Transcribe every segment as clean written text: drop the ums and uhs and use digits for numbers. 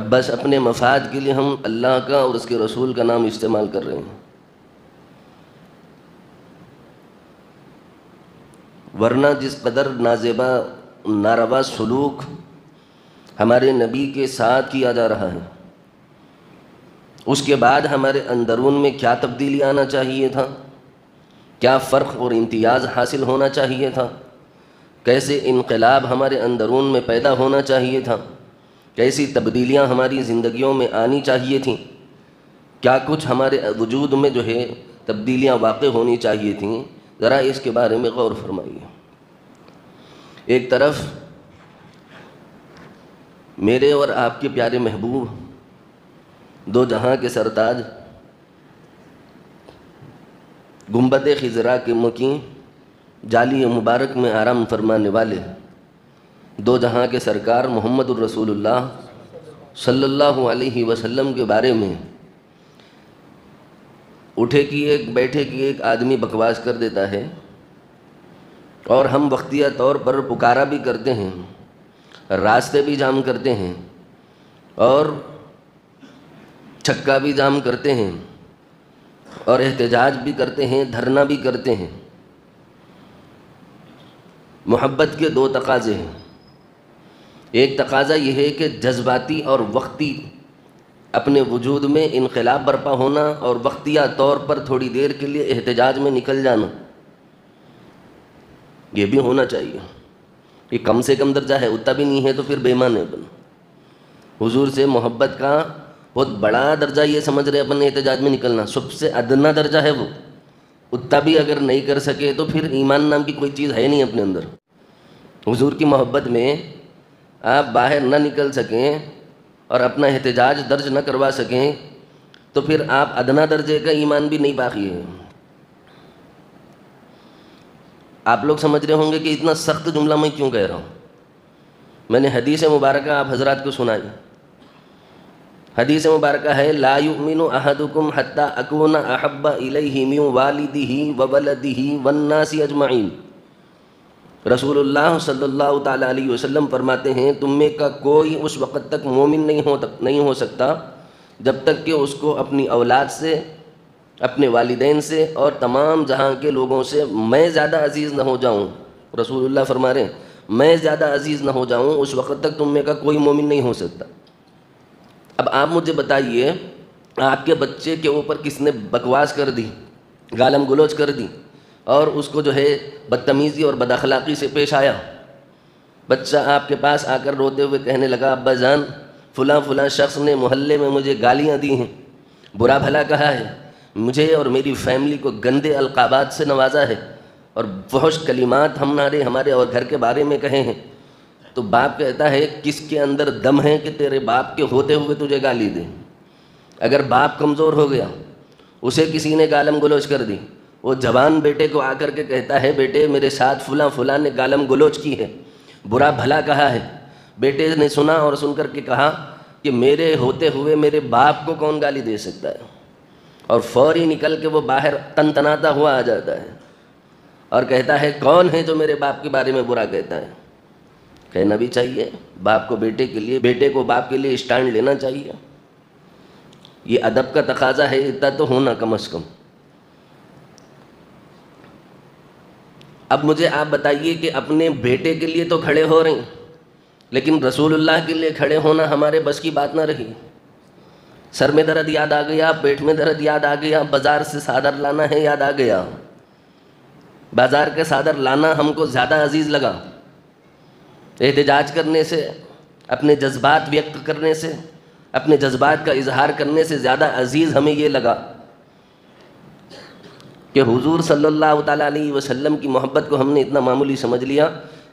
بس اپنے مفاد کے لیے ہم اللہ کا اور اس کے رسول کا نام استعمال کر رہے ہیں، ورنہ جس قدر نازیبا ناروا سلوک ہمارے نبی کے ساتھ کیا جا رہا ہے، اس کے بعد ہمارے اندرون میں کیا تبدیلی آنا چاہیے تھا، کیا فرق اور امتیاز حاصل ہونا چاہیے تھا، کیسے انقلاب ہمارے اندرون میں پیدا ہونا چاہیے تھا، کیسی تبدیلیاں ہماری زندگیوں میں آنی چاہیے تھیں، کیا کچھ ہمارے وجود میں جو ہے تبدیلیاں واقع ہونی چاہیے تھیں، ذرا اس کے بارے میں غور فرمائیے۔ ایک طرف میرے اور آپ کے پیارے محبوب دو جہاں کے سرتاج، گنبد خضرا کے مکیں، جالی مبارک میں آرام فرمانے والے دو جہاں کے سرکار محمد الرسول اللہ صلی اللہ علیہ وسلم کے بارے میں اٹھے کی ایک بیٹھے کی ایک آدمی بکواس کر دیتا ہے، اور ہم وقتیہ طور پر پکارا بھی کرتے ہیں، راستے بھی جام کرتے ہیں، اور چھکا بھی جام کرتے ہیں، اور احتجاج بھی کرتے ہیں، دھرنا بھی کرتے ہیں۔ محبت کے دو تقاضے ہیں، ایک تقاضا یہ ہے کہ جذباتی اور وقتی اپنے وجود میں انقلاب برپا ہونا، اور وقتیہ طور پر تھوڑی دیر کے لیے احتجاج میں نکل جانا، یہ بھی ہونا چاہیے۔ یہ کم سے کم درجہ ہے، اتنا بھی نہیں ہے تو پھر بے ایمان ہے اپن۔ حضور سے محبت کا بہت بڑا درجہ یہ سمجھ رہے اپنے احتجاج میں نکلنا، سب سے ادنا درجہ ہے وہ، اتنا بھی اگر نہیں کر سکے تو پھر ایمان نام کی کوئی چیز ہے نہیں اپنے اندر۔ حضور کی محبت میں آپ باہر نہ نکل سکیں اور اپنا احتجاج درج نہ کروا سکیں تو پھر آپ ادنا درجے کا ایمان بھی نہیں باقی ہے۔ آپ لوگ سمجھ رہے ہوں گے کہ اتنا سخت جملہ میں کیوں کہہ رہا ہوں۔ میں نے حدیث مبارکہ آپ حضرات کو سنائی۔ حدیث مبارکہ ہے لا یؤمن احدکم حتی اکون احب الیہ من والدہ وولدہ والناس اجمعین۔ رسول اللہ صلی اللہ تعالیٰ علیہ وسلم فرماتے ہیں تم میں کا کوئی اس وقت تک مومن نہیں ہو سکتا جب تک کہ اس کو اپنی اولاد سے، اپنے والدین سے اور تمام جہاں کے لوگوں سے میں زیادہ عزیز نہ ہو جاؤں۔ رسول اللہ فرما رہے ہیں میں زیادہ عزیز نہ ہو جاؤں، اس وقت تک تم میں کا کوئی مومن نہیں ہو سکتا۔ اب آپ مجھے بتائیے، آپ کے بچے کے اوپر کس نے بکواس کر دی، گالم گلوچ کر دی، اور اس کو جو ہے بدتمیزی اور بد اخلاقی سے پیش آیا، بچہ آپ کے پاس آ کر روتے ہوئے کہنے لگا ابا جان فلاں فلاں شخص نے محلے میں مجھے گالیاں دی ہیں، برا بھلا کہا ہے، مجھے اور میری فیملی کو گندے القابات سے نوازا ہے، اور فحش کلمات ہمارے اور گھر کے بارے میں کہے ہیں، تو باپ کہتا ہے کس کے اندر دم ہے کہ تیرے باپ کے ہوتے ہوئے تجھے گالی دے؟ اگر باپ کمزور ہو گیا، اسے کسی نے گالم گلوچ کر دی، وہ جوان بیٹے کو آ کر کے کہتا ہے بیٹے میرے ساتھ فلاں فلاں نے گالم گلوچ کی ہے، برا بھلا کہا ہے، بیٹے نے سنا اور سن کر کے کہا کہ میرے ہوتے ہوئے میرے باپ کو کون گالی دے سکتا ہے، اور فوری نکل کے وہ باہر تنتناتا ہوا آ جاتا ہے اور کہتا ہے کون ہے جو میرے باپ کے بارے میں برا کہتا ہے؟ کہنا بھی چاہیے باپ کو بیٹے کے لیے، بیٹے کو باپ کے لیے اسٹینڈ لینا چاہیے، یہ ادب کا تقاضا ہے، اتنا تو ہونا کم از کم۔ اب مجھے آپ بتائیے کہ اپنے بیٹے کے لیے تو کھڑے ہو رہے ہیں، لیکن رسول اللہ کے لیے کھڑے ہونا ہمارے بس کی بات نہ رہی۔ سر میں درد یاد آ گیا، پیٹ میں درد یاد آ گیا، بازار سے صادر لانا ہے یاد آ گیا، بازار کے صادر لانا ہم کو زیادہ عزیز لگا، احتجاج کرنے سے، اپنے جذبات ویکت کرنے سے، اپنے جذبات کا اظہار کرنے سے زیادہ عزیز ہمیں یہ لگا کہ حضور صلی اللہ تعالیٰ علیہ وسلم کی محبت کو ہم نے اتنا معمولی سمجھ لیا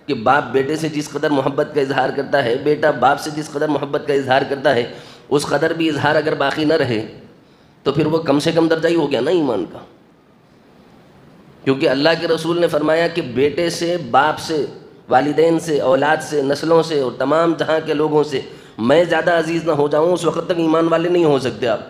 کہ باپ بیٹے سے جس قدر محبت کا اظہار کرتا ہے، بیٹا باپ سے جس قدر محبت کا اظہار کرتا ہے، اس قدر بھی اظہار اگر باقی نہ رہے تو پھر وہ کم سے کم درجہ ہی ہو گیا نا ایمان کا۔ کیونکہ اللہ کے رسول نے فرمایا کہ بیٹے سے، باپ سے، والدین سے، اولاد سے، نسلوں سے اور تمام جہاں کے لوگوں سے میں زیادہ عزیز نہ ہو جاؤں، اس وقت تک ایمان والے نہیں ہو سکتے آپ۔